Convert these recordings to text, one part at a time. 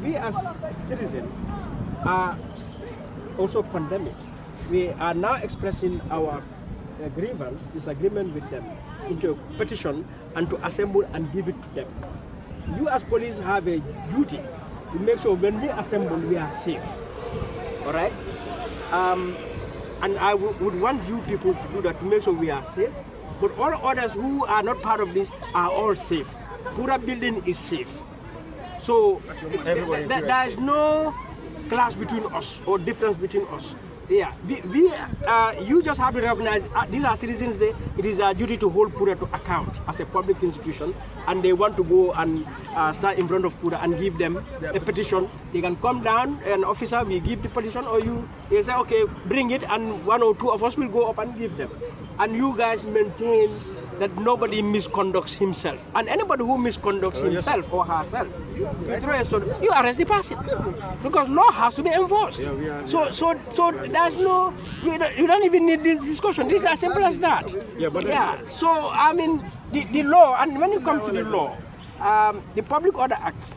we as citizens are also condemned. We are now expressing our grievance, disagreement with them into a petition and to assemble and give it to them. You as police have a duty to make sure when we assemble, we are safe. All right? And I would want you people to do that, to make sure we are safe. But all others who are not part of this are all safe. Pura building is safe. So there is no clash between us or difference between us. Yeah, you just have to recognize these are citizens. It is our duty to hold Pura to account as a public institution, and they want to go and stand in front of Pura and give them a petition. They can come down, an officer will give the petition, or they say, okay, bring it, and one or two of us will go up and give them. And you guys maintain that nobody misconducts himself. And anybody who misconducts himself or herself, you arrest the person. Because law has to be enforced. So there's no, you don't even need this discussion. This is as simple as that. So, I mean, the law, and when it comes to the law, the Public Order Act,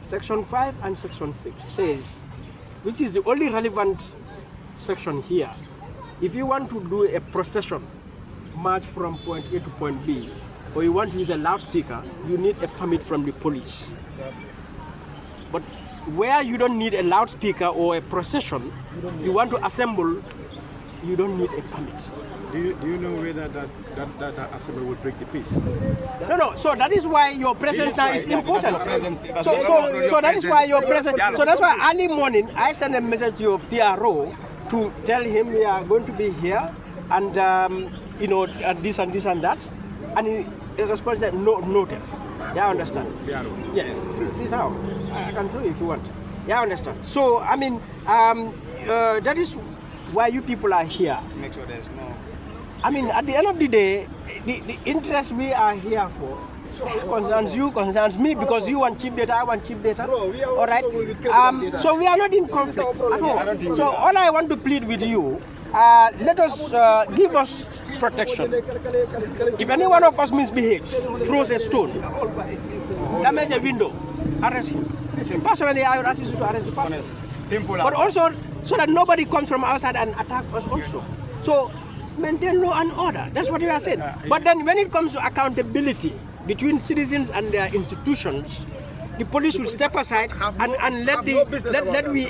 Section 5 and Section 6 says, which is the only relevant section here, if you want to do a procession, march from point A to point B, or you want to use a loudspeaker, you need a permit from the police. But where you don't need a loudspeaker or a procession, you want to assemble, you don't need a permit. Do you know whether that assembly will break the peace? No. So that is why your presence now is important. So that is why your presence. So that's why early morning I send a message to your PRO to tell him we are going to be here, and and this and this and that, and his response said, no, noted. Yeah, I understand. Yes, this is how. I can show you if you want. Yeah, I understand. So, I mean, that is why you people are here. To make sure there's no... I mean, at the end of the day, the interest we are here for concerns you, concerns me, because you want cheap data, I want cheap data. All right? So we are not in conflict at all. So all I want to plead with you, let us give us protection. If any one of us misbehaves, throws a stone, damage a window, arrest him. Personally, I would ask you to arrest the person. Simple. But also, so that nobody comes from outside and attack us also. So maintain law and order. That's what we are saying. But then when it comes to accountability between citizens and their institutions, the police should step aside and let we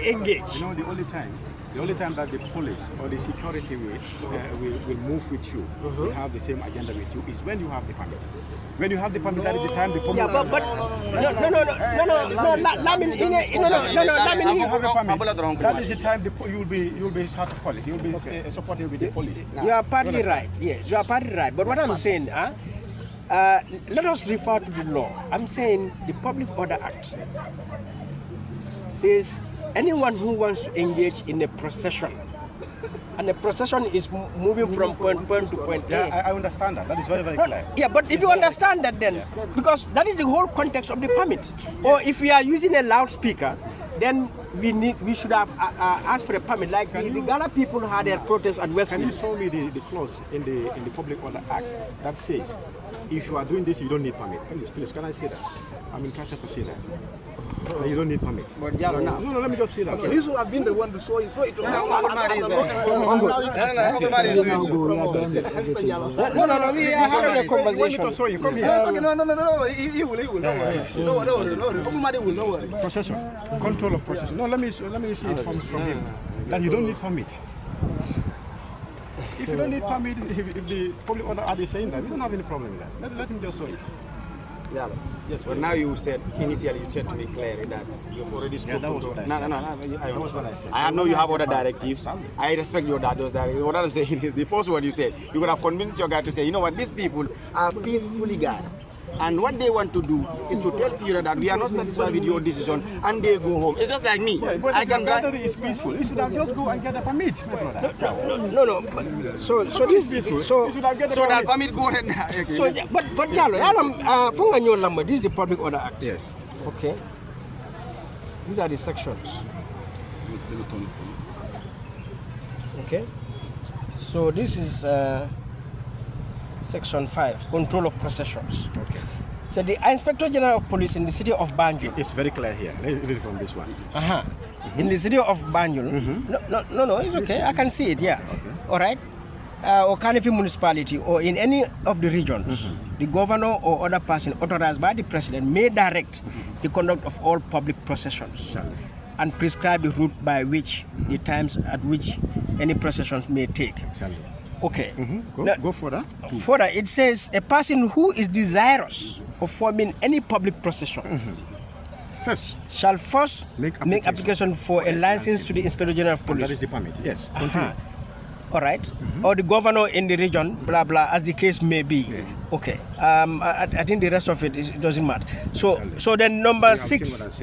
engage. You know, the only time that the police or the security will move with you, will have the same agenda with you, is when you have the permit. When you have the permit, that is the time the police. Yeah, but that is the time you'll be start to police. You'll be supported with the police. You are partly right. Yes, you are partly right. But what I'm saying, let us refer to the law. I'm saying the Public Order Act says anyone who wants to engage in a procession, and the procession is moving from point to point A. Yeah, I understand that. That is very, very clear. Yeah, but if you understand that then, because that is the whole context of the permit. Or if we are using a loudspeaker, then we should have asked for a permit. Like the Ghana people had their protest at Westfield. Can you show me the clause in the Public Order Act that says if you are doing this, you don't need permit? Please, can I say that? I'm interested to say that. You don't need permit. But Jallow now. No, let me just say that. Okay. He should have been the one to show it. No, we are having a conversation. So you come here. No. He will. No worry. Procession, control of procession. No, let me see it from him that you don't need permit. If you don't need permit, if the Public Order Act is saying that, we don't have any problem with that. Let him just show it. Yeah. Yes, but now you said, initially you said to me clearly that you've already spoken. That was what I said. I know you have other directives. I respect your those directives. What I'm saying is the first one you said, you would have convinced your guy to say, you know what, these people are peacefully guarded. And what they want to do is to tell people that we are not satisfied with your decision and they go home. It's just like me. Yeah, but I can drive. It's peaceful. You should have just go and get a permit, my brother. No. So this is peaceful. So that permit go ahead. So yeah, but Jallow, this is the Public Order Act. Yes. Okay. These are the sections. Okay. So this is Section 5, control of processions. Okay. So the Inspector General of Police in the city of Banjul. It's very clear here. Let's read from this one. In the city of Banjul. No, it's okay. I can see it, yeah. Okay. All right. Or Kanifi municipality or in any of the regions, the governor or other person authorized by the president may direct the conduct of all public processions and prescribe the route by which, the times at which any processions may take. Okay. Go further. Further, it says a person who is desirous of forming any public procession shall first make application for a license to the Inspector General of Police. That is the permit. Yes. All right. Or the governor in the region, blah blah, as the case may be. Okay. I think the rest of it doesn't matter. So then number 6.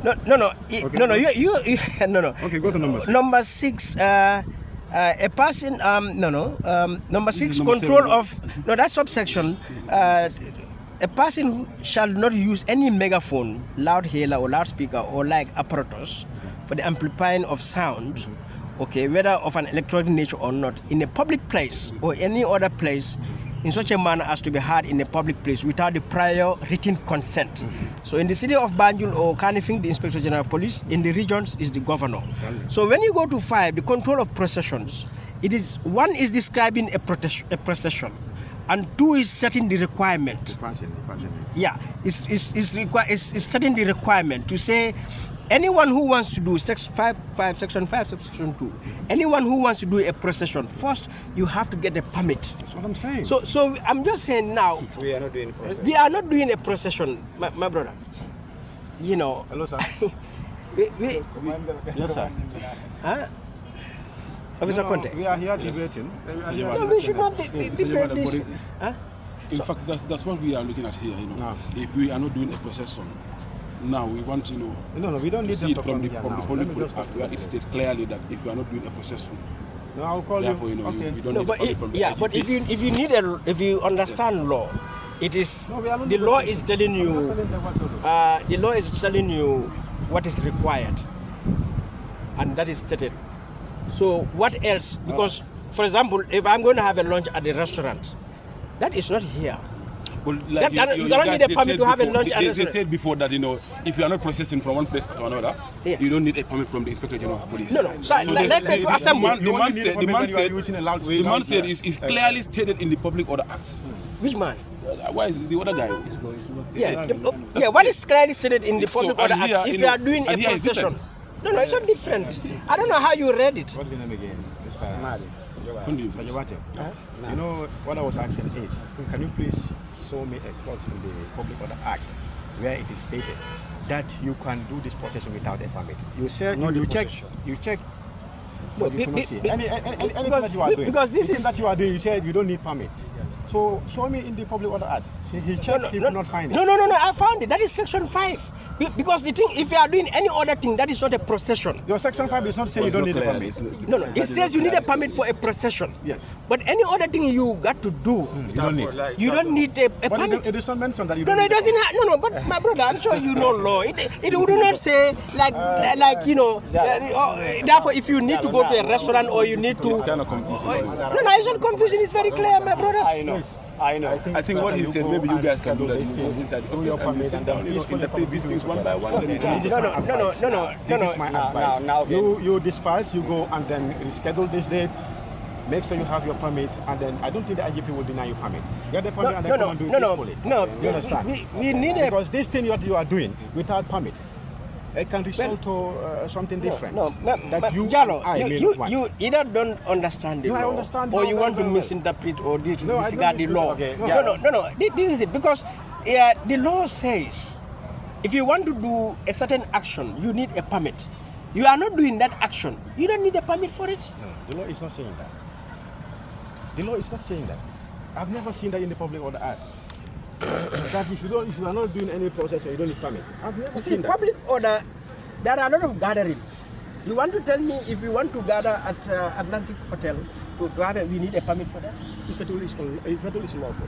No. You no. Okay, go to number 6. Number 6. A person, number 6, control of, that subsection, a person shall not use any megaphone, loud hailer or loudspeaker or like apparatus for the amplifying of sound, okay, whether of an electronic nature or not, in a public place or any other place in such a manner as to be heard in a public place without the prior written consent. So in the city of Banjul or Kanifing, the Inspector General of Police, in the regions is the governor. So when you go to 5, the control of processions, it is 1 is describing a procession, and 2 is setting the requirement. Yeah, it's setting the requirement to say anyone who wants to do section 5, section 2, anyone who wants to do a procession, first you have to get a permit. That's what I'm saying. So I'm just saying now, We are not doing a procession. we are not doing a procession, my brother. You know. Hello, sir. Yes, sir. Officer Conte. We are here debating. No, we should not debate this. In fact, that's what we are looking at here. If we are not doing a procession, now we want No, we don't to need see them it from the now. public act where it states clearly that if we are not doing a procession, No, I'll call therefore you. Okay. we don't need a permit from the But IGP. if you understand law, it is the law is telling you what is required, and that is stated. So what else? Because for example, if I'm going to have a lunch at a restaurant, that is not here. Well, like you don't need a permit to have a lunch at a They restaurant. said before that if you are not processing from one place to another, you don't need a permit from the Inspector General of Police. No. So let's say to assemble. The man said it's clearly stated in the Public Order Act. Which man? Why is the other guy? Yes. What is clearly stated in the Public Order Act? If you are doing a and here is procession. No, it's not different. I don't know how you read it. What's the name again? Mr. Madi. Continue. Mr. Jobarteh. You know, what I was asking is, can you please show me a clause in the Public Order Act where it is stated that you can do this procession without a permit? You said you check. No, You cannot see anything that you are doing. Because this is that you are doing. You said you don't need permit. So show me in the Public Order Act. See, he checked. He could not find it. No. I found it. That is section 5. Because the thing, if you are doing any other thing, that is not a procession. Your section 5 is not saying you don't need a permit. No. It says you need a permit for a procession. Yes. But any other thing you got to do, You don't need. you don't need a But permit. it is not mentioned that you No, don't it doesn't have. No. But my brother, I'm sure you know law. It would not say therefore, if you need to go to a restaurant or you need to. It's kind of confusing. No, it's not confusing. It's very clear, my brothers. I know. I think what he said, maybe you guys can do that. You go inside the office and you sit down, each interpret these things one by one. This is my advice. Now, You dispatch, you go and then reschedule this date. Make sure you have your permit, and then I don't think the IGP will deny you permit. Get the permit and then come and do it peacefully. You understand? We need a. Because this thing that you are doing without permit, it can result to something different. Jallow, you either don't understand the No, I law, understand or the you law want to very well. misinterpret or No, I disregard the don't law. Okay, No. This is it, because the law says if you want to do a certain action, you need a permit. You are not doing that action, you don't need a permit for it. No, the law is not saying that. The law is not saying that. I've never seen that in the Public Order Act. That if you are not doing any process, you don't need permit. I've never See, seen that. public order, there are a lot of gatherings. You want to tell me if we want to gather at Atlantic Hotel to have we need a permit for that? If at all is lawful.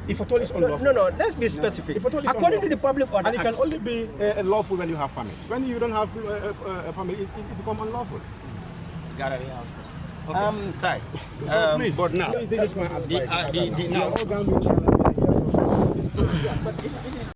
If at all is unlawful. No, let's be specific. If at all is According to unlawful. the Public Order And it can Act, only be lawful when you have permit. When you don't have a permit, it becomes unlawful. Sorry. Please, but now, this is my advice. now, But